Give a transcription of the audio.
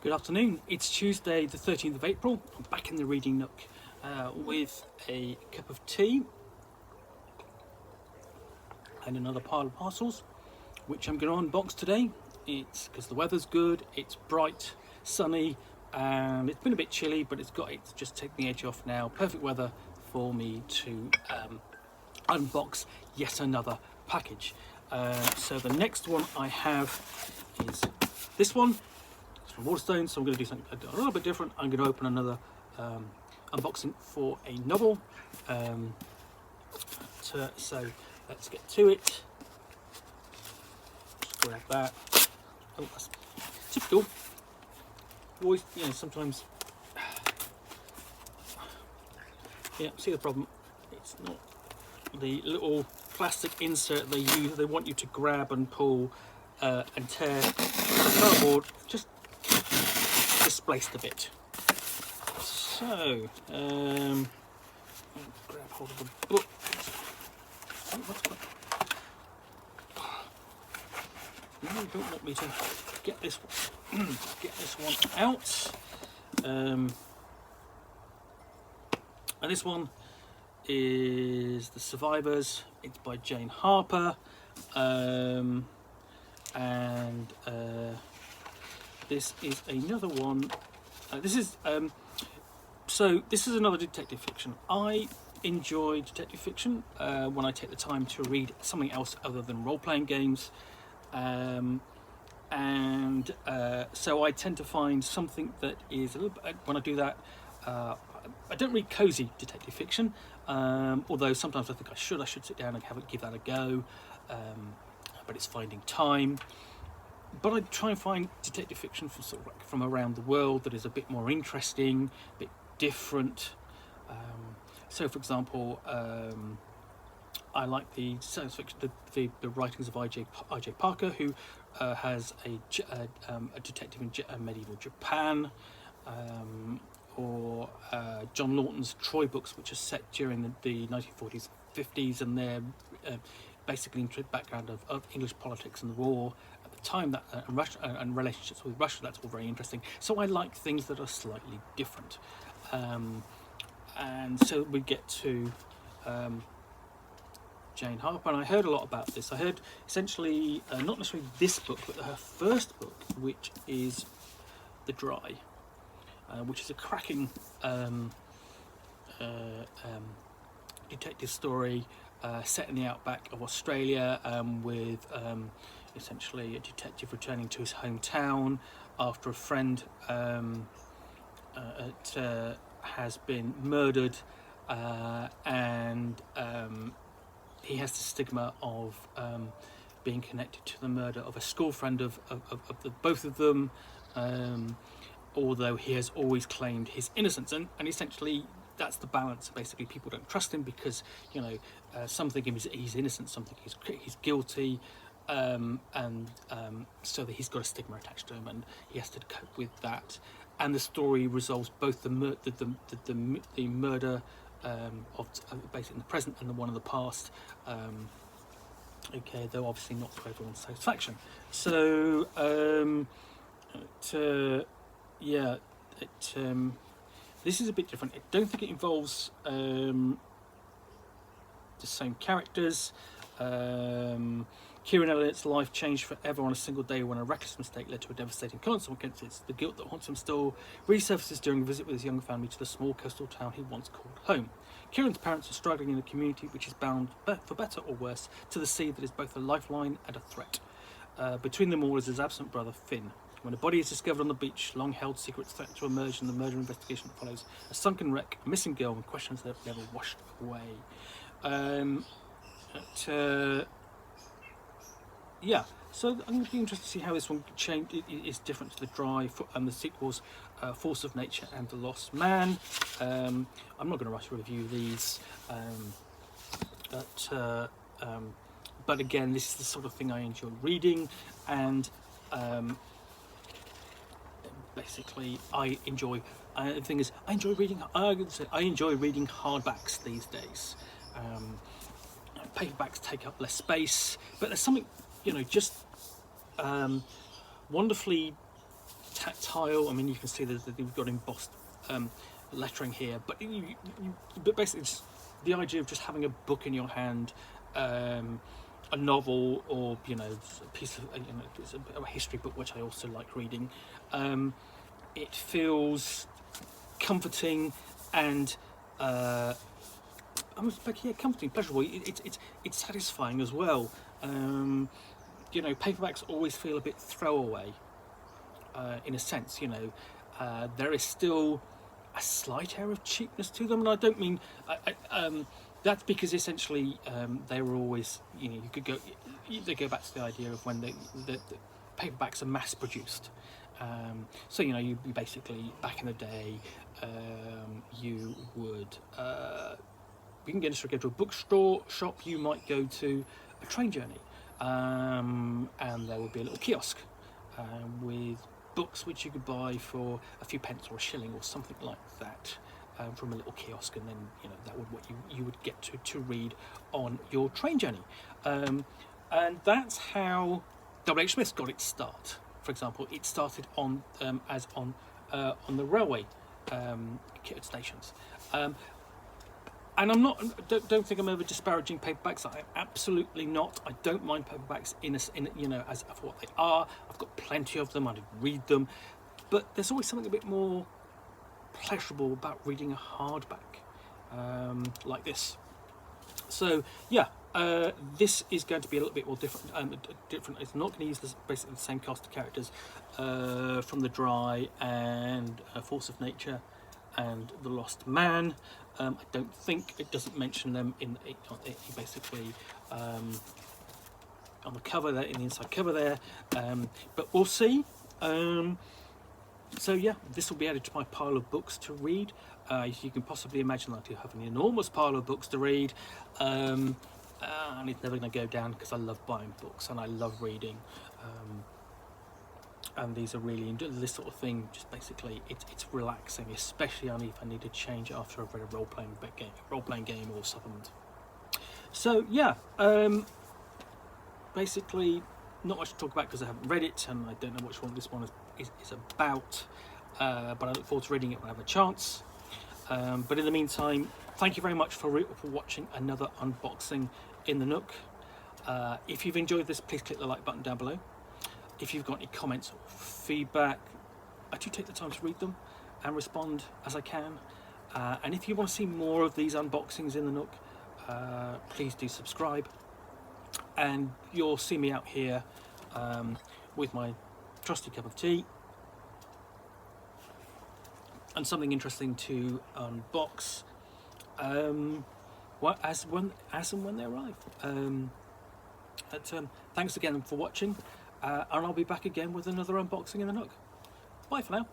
Good afternoon. It's Tuesday the 13th of April. I'm back in the reading nook with a cup of tea and another pile of parcels, which I'm going to unbox today. It's because the weather's good, it's bright, sunny, and it's been a bit chilly, but it's just taken the edge off now. Perfect weather for me to unbox yet another package. So the next one I have is this one. It's from Waterstone, so I'm going to do something a little bit different. I'm going to open another unboxing for a novel. So let's get to it. Just grab that. Oh, that's typical. Always, sometimes. Yeah, see the problem? It's not the little plastic insert they use. They want you to grab and pull and tear the cardboard. Just displaced a bit. So, I'll grab hold of the book. Oh, what's that? No, you don't want me to get this one out. And this one is The Survivors. It's by Jane Harper. This is another one. This is another detective fiction. I enjoy detective fiction when I take the time to read something else other than role-playing games, so I tend to find something that is a little bit. When I do that, I don't read cozy detective fiction, although sometimes I think I should sit down and give that a go, but it's finding time. But I try and find detective fiction from around the world that is a bit more interesting, a bit different. So, for example, I like the science fiction, the writings of I.J. Parker, who has a detective in medieval Japan, or John Lawton's Troy books, which are set during the 1940s, 50s, and they're basically into the background of English politics and the war at the time, that and Russia and relationships with Russia. That's all very interesting. So I like things that are slightly different, and so we get to Jane Harper, and I heard a lot about this. I heard essentially not necessarily this book, but her first book, which is The Dry, which is a cracking detective story set in the outback of Australia, with essentially a detective returning to his hometown after a friend has been murdered, and he has the stigma of being connected to the murder of a school friend of both of them, although he has always claimed his innocence, and essentially that's the balance. Basically, people don't trust him because some think he's innocent, some think he's guilty, so that he's got a stigma attached to him, and he has to cope with that. And the story resolves both the murder of basically in the present and the one in the past. Though obviously not to everyone's satisfaction. So this is a bit different. I don't think it involves the same characters. Kieran Elliott's life changed forever on a single day when a reckless mistake led to a devastating consequence. The guilt that haunts him still resurfaces during a visit with his young family to the small coastal town he once called home. Kieran's parents are struggling in a community which is bound, for better or worse, to the sea that is both a lifeline and a threat. Between them all is his absent brother Finn. When a body is discovered on the beach, long-held secrets threaten to emerge, and the murder investigation that follows. A sunken wreck, a missing girl, and questions that have never washed away. So I'm going to be interested to see how this one is different to The Dry and the sequels, Force of Nature and The Lost Man. I'm not going to rush to review these, but again, this is the sort of thing I enjoy reading, and basically I enjoy. The thing is, I enjoy reading hardbacks these days. Paperbacks take up less space, but there's something just wonderfully tactile. I mean, you can see that we've got embossed lettering here, but but basically it's the idea of just having a book in your hand, a novel, or a piece of it's a history book, which I also like reading. It feels comforting and comforting, pleasurable. It's satisfying as well. Paperbacks always feel a bit throwaway, in a sense. There is still a slight air of cheapness to them, and I don't mean that's because essentially they were always, they go back to the idea of when the paperbacks are mass produced. So you basically, back in the day, you would you can go to a bookstore shop, you might go to a train journey, and there would be a little kiosk with books which you could buy for a few pence or a shilling or something like that, from a little kiosk, and then that would what you would get to read on your train journey, and that's how W.H. Smith got its start. For example, it started on the railway stations, and don't think I'm ever disparaging paperbacks. I'm absolutely not. I don't mind paperbacks as for what they are. I've got plenty of them. I read them, but there's always something a bit more pleasurable about reading a hardback like this. So yeah, this is going to be a little bit more different. It's not going to use basically the same cast of characters from The Dry and Force of Nature and The Lost Man. I don't think it doesn't mention them basically on the cover there, in the inside cover there, but we'll see. So yeah, this will be added to my pile of books to read. As you can possibly imagine, I do have an enormous pile of books to read, and it's never going to go down because I love buying books and I love reading. And these are really, this sort of thing, just basically it's relaxing, especially if I need to change after I've read a role-playing game or supplement. So yeah, basically not much to talk about because I haven't read it and I don't know which one this one is about, but I look forward to reading it when I have a chance. But in the meantime, thank you very much for watching another unboxing in the Nook. If you've enjoyed this, please click the like button down below. If you've got any comments or feedback, I do take the time to read them and respond as I can. And if you want to see more of these unboxings in the Nook, please do subscribe. And you'll see me out here with my trusty cup of tea and something interesting to unbox as and when they arrive. Thanks again for watching, and I'll be back again with another unboxing in the Nook. Bye for now.